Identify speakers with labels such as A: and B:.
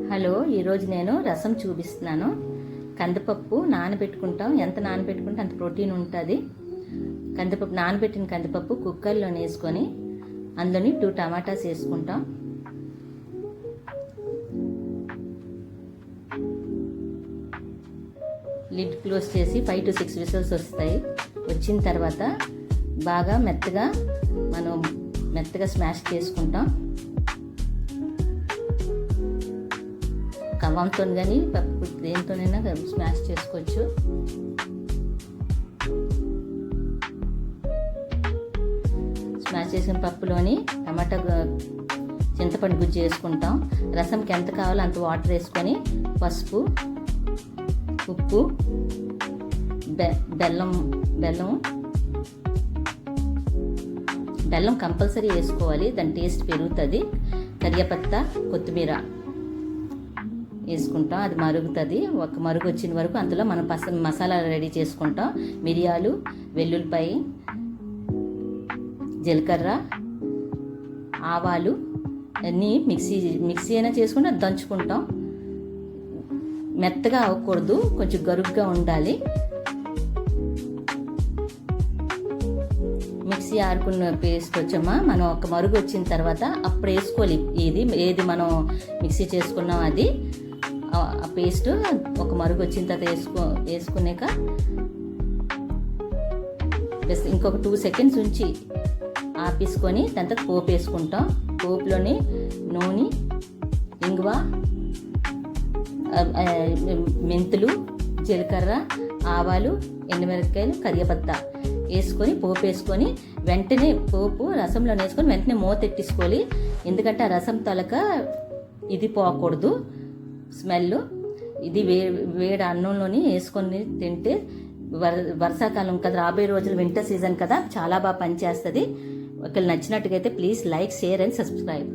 A: Hello, ఈరోజు నేను రసం చూపిస్తున్నాను. కందిపప్పు నానబెట్టుకుంటాం. ఎంత నానబెట్టుకుంటే అంత ప్రోటీన్ ఉంటుంది. కందిపప్పు నానబెట్టిన కందిపప్పు కుక్కర్లో వేసుకొని అందులోని 2 టమాటాస్ వేసుకుంటాం. లిడ్ క్లోజ్ చేసి 5 to 6 విజిల్స్ వస్తాయి. వచ్చిన తర్వాత బాగా మెత్తగా స్మాష్ చేసుకుంటాం. కవ్వంతో కానీ పప్పు దేనితోనైనా స్మాష్ చేసుకోవచ్చు. స్మాష్ చేసిన పప్పులోని టమాటా చింతపండు గుజ్జు వేసుకుంటాం. రసంకి ఎంత కావాలో అంత వాటర్ వేసుకొని పసుపు, ఉప్పు, బెల్లం కంపల్సరీ వేసుకోవాలి, దాని టేస్ట్ పెరుగుతుంది. కరివేపత్తా, కొత్తిమీర వేసుకుంటాం. అది మరుగుతుంది. ఒక మరుగు వచ్చిన వరకు అందులో మనం మసాలా రెడీ చేసుకుంటాం. మిరియాలు, వెల్లుల్లిపాయ, జీలకర్ర, ఆవాలు అన్నీ మిక్సీ అయినా చేసుకుంటే దంచుకుంటాం. మెత్తగా అవ్వకూడదు, కొంచెం గరుగ్గా ఉండాలి. మిక్సీ ఆరుకున్న పేస్ట్ వచ్చామా మనం ఒక మరుగు వచ్చిన తర్వాత అప్పుడు వేసుకోవాలి. ఏది మనం మిక్సీ చేసుకున్నాం అది ఆ పేస్ట్ ఒక మరుగు వచ్చిన తర్వాత వేసుకున్నాక ఇంకొక 2 seconds ఉంచి ఆపేసుకొని దాని తర్వాత పోపు వేసుకుంటాం. పోపులోని నూనె, ఇంగువ, మెంతులు, జీలకర్ర, ఆవాలు, ఎండుమిరపకాయలు, కరివేపత్తా వేసుకొని పోపు వేసుకొని వెంటనే పోపు రసంలో వేసుకొని వెంటనే మూతెట్టేసుకోవాలి. ఎందుకంటే ఆ రసం తలక ఇది పోకూడదు స్మెల్. ఇది వేడి అన్నంలోని వేసుకొని తింటే వర్షాకాలం కదా, రాబోయే రోజులు వింటర్ సీజన్ కదా, చాలా బాగా పనిచేస్తుంది. ఒకవేళ నచ్చినట్టుగా అయితే please like, share and subscribe.